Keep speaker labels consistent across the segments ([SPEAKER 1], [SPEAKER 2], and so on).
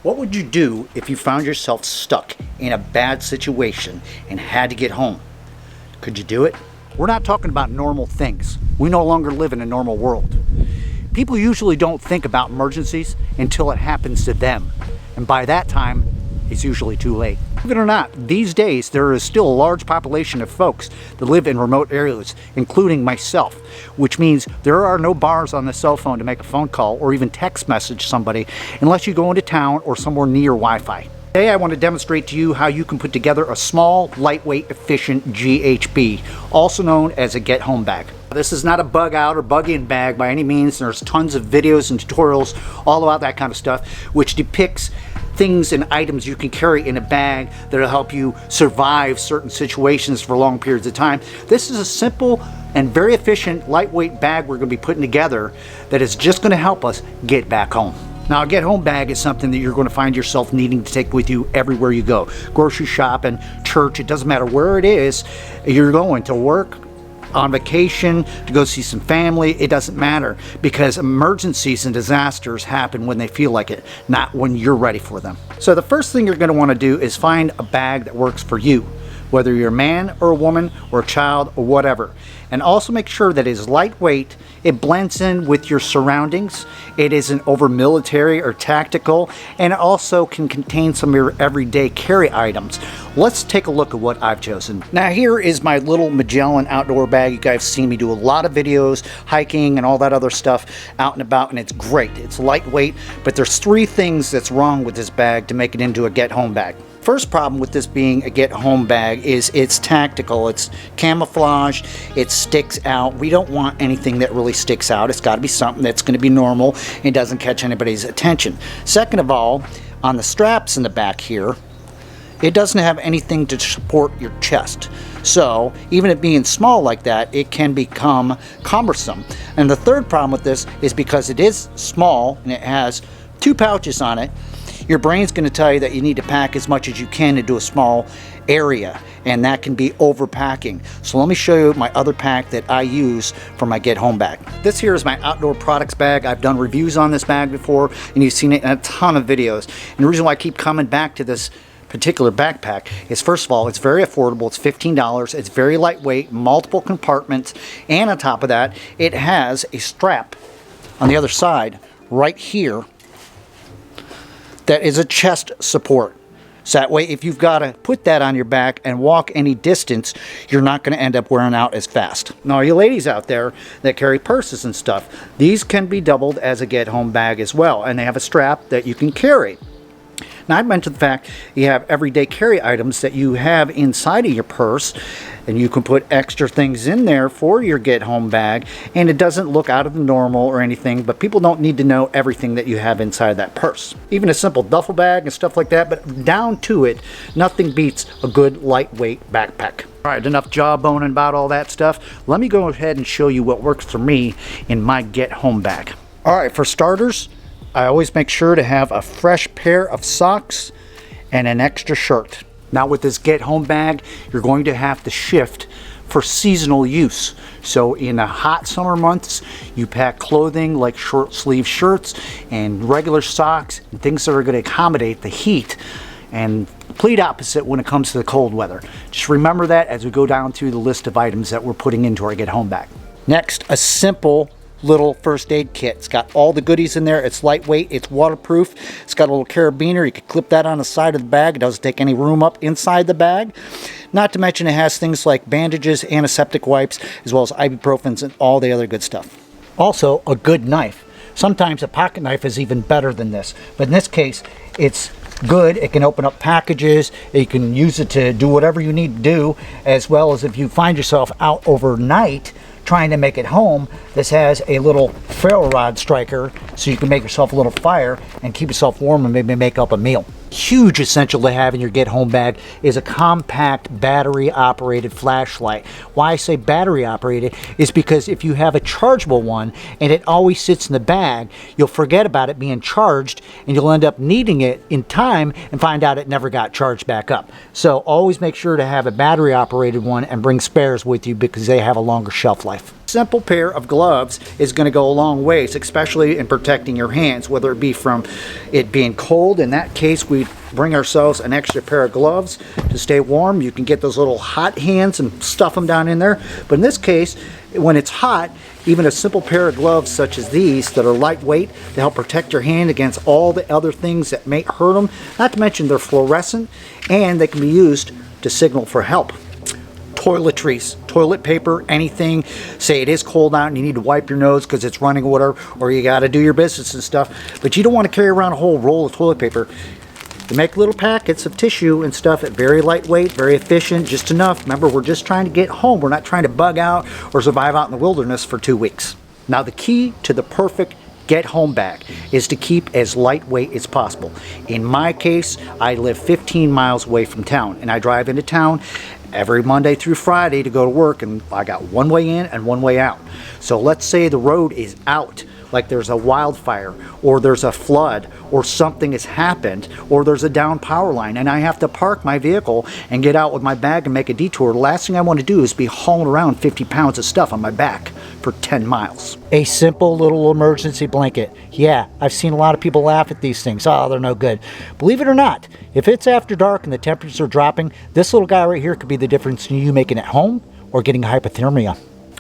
[SPEAKER 1] What would you do if you found yourself stuck in a bad situation and had to get home? Could you do it? We're not talking about normal things. We no longer live in a normal world. People usually don't think about emergencies until it happens to them. And by that time, it's usually too late. Believe it or not, these days there is still a large population of folks that live in remote areas, including myself, which means there are no bars on the cell phone to make a phone call or even text message somebody unless you go into town or somewhere near Wi-Fi. Today I want to demonstrate to you how you can put together a small, lightweight, efficient GHB, also known as a get home bag. This is not a bug out or bug in bag by any means. There's tons of videos and tutorials all about that kind of stuff, which depicts things and items you can carry in a bag that'll help you survive certain situations for long periods of time. This is a simple and very efficient lightweight bag we're going to be putting together that is just going to help us get back home. Now, a get home bag is something that you're going to find yourself needing to take with you everywhere you go. Grocery shopping, church, it doesn't matter where it is. You're going to work, on vacation, to go see some family, it doesn't matter, because emergencies and disasters happen when they feel like it, not when you're ready for them. So the first thing you're going to want to do is find a bag that works for you, whether you're a man or a woman or a child or whatever. And also make sure that it is lightweight, it blends in with your surroundings, it isn't over military or tactical, and it also can contain some of your everyday carry items. Let's take a look at what I've chosen. Now here is my little Magellan outdoor bag. You guys have seen me do a lot of videos, hiking and all that other stuff out and about, and it's great. It's lightweight, but there's three things that's wrong with this bag to make it into a get home bag. First problem with this being a get home bag is it's tactical, it's camouflaged, it sticks out. We don't want anything that really sticks out. It's got to be something that's going to be normal and doesn't catch anybody's attention. Second of all, on the straps in the back here, it doesn't have anything to support your chest. So even it being small like that, it can become cumbersome. And the third problem with this is because it is small and it has two pouches on it, your brain's going to tell you that you need to pack as much as you can into a small area, and that can be overpacking. So let me show you my other pack that I use for my get home bag. This here is my outdoor products bag. I've done reviews on this bag before, and you've seen it in a ton of videos. And the reason why I keep coming back to this particular backpack is, first of all, it's very affordable. It's $15. It's very lightweight, multiple compartments, and on top of that, it has a strap on the other side right here that is a chest support. So that way, if you've got to put that on your back and walk any distance, you're not going to end up wearing out as fast. Now, you ladies out there that carry purses and stuff, these can be doubled as a get-home bag as well, and they have a strap that you can carry. Now, I mentioned the fact you have everyday carry items that you have inside of your purse, and you can put extra things in there for your get-home bag, and it doesn't look out of the normal or anything, but people don't need to know everything that you have inside that purse. Even a simple duffel bag and stuff like that, but down to it, nothing beats a good lightweight backpack. All right, enough jawboning about all that stuff. Let me go ahead and show you what works for me in my get-home bag. All right, for starters, I always make sure to have a fresh pair of socks and an extra shirt. Now with this get home bag, you're going to have to shift for seasonal use. So in the hot summer months, you pack clothing like short sleeve shirts and regular socks and things that are going to accommodate the heat, and complete opposite when it comes to the cold weather. Just remember that as we go down through the list of items that we're putting into our get home bag. Next, a simple little first aid kit. It's got all the goodies in there. It's lightweight, it's waterproof, it's got a little carabiner. You can clip that on the side of the bag. It doesn't take any room up inside the bag. Not to mention it has things like bandages, antiseptic wipes, as well as ibuprofens and all the other good stuff. Also, a good knife. Sometimes a pocket knife is even better than this, but in this case, it's good. It can open up packages. You can use it to do whatever you need to do, as well as if you find yourself out overnight trying to make it home, this has a little ferro rod striker so you can make yourself a little fire and keep yourself warm and maybe make up a meal. Huge essential to have in your get home bag is a compact battery operated flashlight. Why I say battery operated is because if you have a chargeable one and it always sits in the bag, you'll forget about it being charged and you'll end up needing it in time and find out it never got charged back up. So always make sure to have a battery operated one and bring spares with you because they have a longer shelf life. Simple pair of gloves is going to go a long ways, especially in protecting your hands, whether it be from it being cold. In that case, we bring ourselves an extra pair of gloves to stay warm. You can get those little hot hands and stuff them down in there. But in this case, when it's hot, even a simple pair of gloves such as these that are lightweight to help protect your hand against all the other things that may hurt them, not to mention they're fluorescent and they can be used to signal for help. Toiletries, toilet paper, anything. Say it is cold out and you need to wipe your nose because it's running water, or you got to do your business and stuff, but you don't want to carry around a whole roll of toilet paper. You make little packets of tissue and stuff, at very lightweight, very efficient, just enough. Remember, we're just trying to get home. We're not trying to bug out or survive out in the wilderness for 2 weeks. Now, the key to the perfect get home bag is to keep as lightweight as possible. In my case, I live 15 miles away from town, and I drive into town every Monday through Friday to go to work, and I got one way in and one way out. So let's say the road is out, like there's a wildfire or there's a flood or something has happened or there's a down power line and I have to park my vehicle and get out with my bag and make a detour. The last thing I want to do is be hauling around 50 pounds of stuff on my back for 10 miles. A simple little emergency blanket. Yeah, I've seen a lot of people laugh at these things. Oh, they're no good. Believe it or not, if it's after dark and the temperatures are dropping, this little guy right here could be the difference in you making it home or getting hypothermia.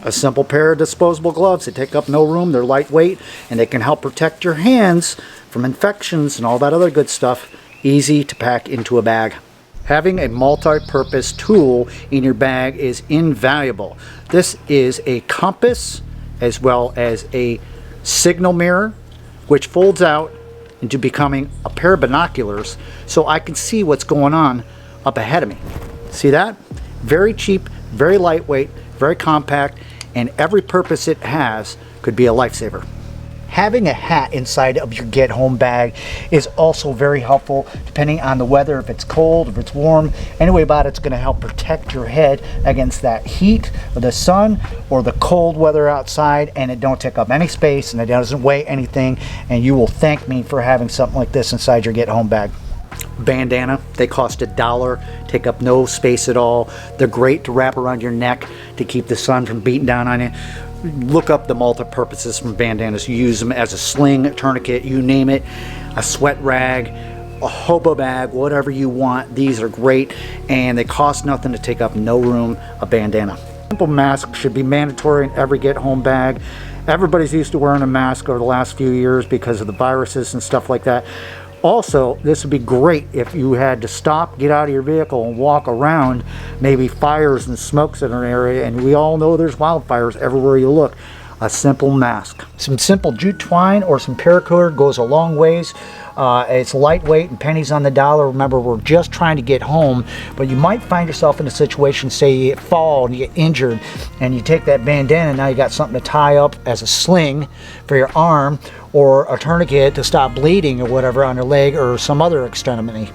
[SPEAKER 1] A simple pair of disposable gloves. They take up no room, they're lightweight, and they can help protect your hands from infections and all that other good stuff. Easy to pack into a bag. Having a multi-purpose tool in your bag is invaluable. This is a compass as well as a signal mirror, which folds out into becoming a pair of binoculars so I can see what's going on up ahead of me. See that? Very cheap, very lightweight, very compact, and every purpose it has could be a lifesaver. Having a hat inside of your get home bag is also very helpful depending on the weather, if it's cold, if it's warm. Anyway about it's going to help protect your head against that heat of the sun or the cold weather outside, and it don't take up any space and it doesn't weigh anything, and you will thank me for having something like this inside your get home bag. Bandana, they cost $1, take up no space at all. They're great to wrap around your neck to keep the sun from beating down on you. Look up the multi-purposes from bandanas. You use them as a sling, a tourniquet, you name it, a sweat rag, a hobo bag, whatever you want. These are great and they cost nothing to take up no room. A bandana. Simple mask should be mandatory in every get home bag. Everybody's used to wearing a mask over the last few years because of the viruses and stuff like that. Also, this would be great if you had to stop, get out of your vehicle and walk around maybe fires and smokes in an area, and we all know there's wildfires everywhere you look. A simple mask. Some simple jute twine or some paracord goes a long ways. It's lightweight and pennies on the dollar. Remember, we're just trying to get home, but you might find yourself in a situation, say you fall and you get injured, and you take that bandana and now you got something to tie up as a sling for your arm or a tourniquet to stop bleeding or whatever on your leg or some other extremity.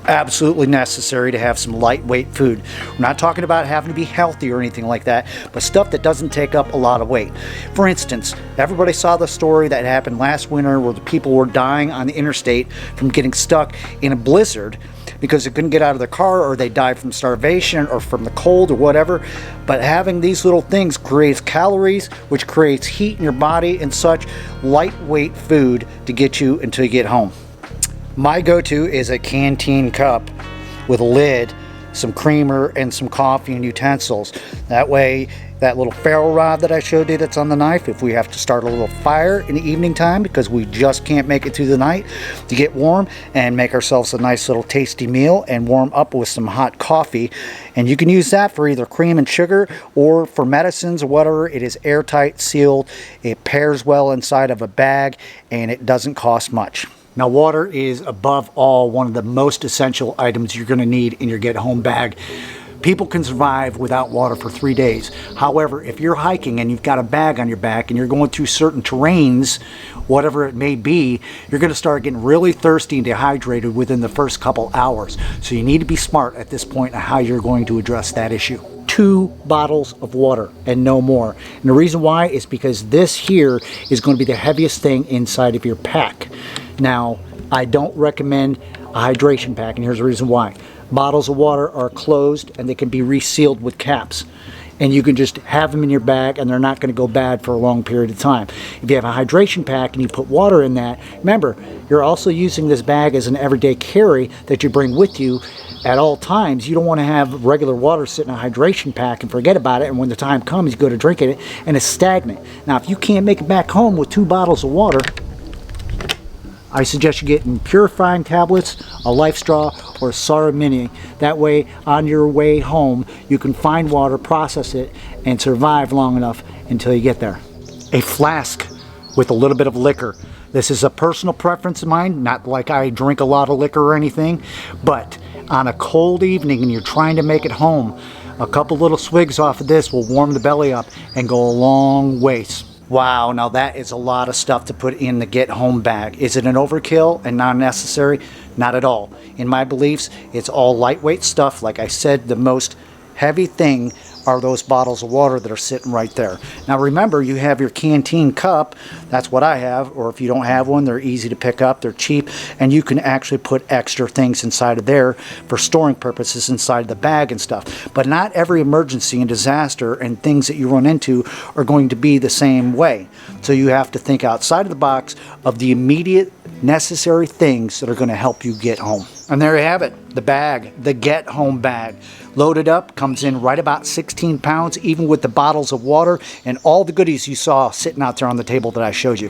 [SPEAKER 1] Absolutely necessary to have some lightweight food. We're not talking about having to be healthy or anything like that, but stuff that doesn't take up a lot of weight. For instance, everybody saw the story that happened last winter where the people were dying on the interstate from getting stuck in a blizzard because they couldn't get out of their car, or they died from starvation or from the cold or whatever. But having these little things creates calories, which creates heat in your body and such. Lightweight food to get you until you get home. My go-to is a canteen cup with a lid, some creamer, and some coffee and utensils. That way, that little ferro rod that I showed you that's on the knife, if we have to start a little fire in the evening time because we just can't make it through the night, to get warm and make ourselves a nice little tasty meal and warm up with some hot coffee. And you can use that for either cream and sugar or for medicines or whatever. It is airtight, sealed, it pairs well inside of a bag, and it doesn't cost much. Now, water is above all one of the most essential items you're going to need in your get home bag. People can survive without water for 3 days. However, if you're hiking and you've got a bag on your back and you're going through certain terrains, whatever it may be, you're going to start getting really thirsty and dehydrated within the first couple hours. So you need to be smart at this point on how you're going to address that issue. 2 bottles of water and no more. And the reason why is because this here is going to be the heaviest thing inside of your pack. Now, I don't recommend a hydration pack, and here's the reason why. Bottles of water are closed and they can be resealed with caps. and you can just have them in your bag and they're not going to go bad for a long period of time. If you have a hydration pack and you put water in that, remember, you're also using this bag as an everyday carry that you bring with you at all times. You don't want to have regular water sit in a hydration pack and forget about it, and when the time comes you go to drink it and it's stagnant. Now if you can't make it back home with 2 bottles of water, I suggest you getting purifying tablets, a Life Straw, or a Sara Mini. That way, on your way home, you can find water, process it, and survive long enough until you get there. A flask with a little bit of liquor. This is a personal preference of mine, not like I drink a lot of liquor or anything, but on a cold evening and you're trying to make it home, a couple little swigs off of this will warm the belly up and go a long ways. Wow, now that is a lot of stuff to put in the get home bag. Is it an overkill and not necessary? Not at all. In my beliefs, it's all lightweight stuff. Like I said, the most heavy thing are those bottles of water that are sitting right there. Now remember, you have your canteen cup. That's what I have, or if you don't have one, they're easy to pick up, they're cheap, and you can actually put extra things inside of there for storing purposes inside the bag and stuff. But not every emergency and disaster and things that you run into are going to be the same way. So you have to think outside of the box of the immediate necessary things that are going to help you get home. And there you have it, the bag, the get home bag. Loaded up, comes in right about 16 pounds, even with the bottles of water and all the goodies you saw sitting out there on the table that I showed you.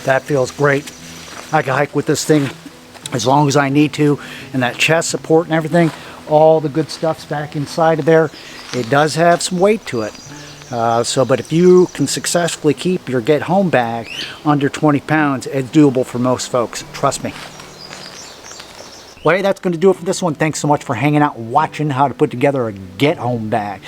[SPEAKER 1] That feels great. I can hike with this thing as long as I need to, and that chest support and everything, all the good stuff's back inside of there. It does have some weight to it. But if you can successfully keep your get home bag under 20 pounds, it's doable for most folks. Trust me. Well, hey, that's going to do it for this one. Thanks so much for hanging out and watching how to put together a get home bag.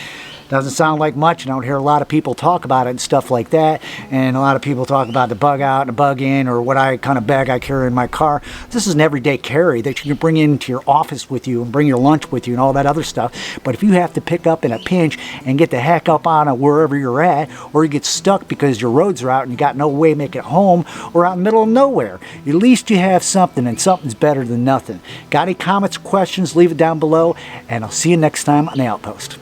[SPEAKER 1] Doesn't sound like much, and I don't hear a lot of people talk about it and stuff like that, and a lot of people talk about the bug out and the bug in, or what kind of bag I carry in my car. This is an everyday carry that you can bring into your office with you and bring your lunch with you and all that other stuff. But if you have to pick up in a pinch and get the heck up on it wherever you're at, or you get stuck because your roads are out and you got no way to make it home, or out in the middle of nowhere, at least you have something, and something's better than nothing. Got any comments or questions, leave it down below, and I'll see you next time on The Outpost.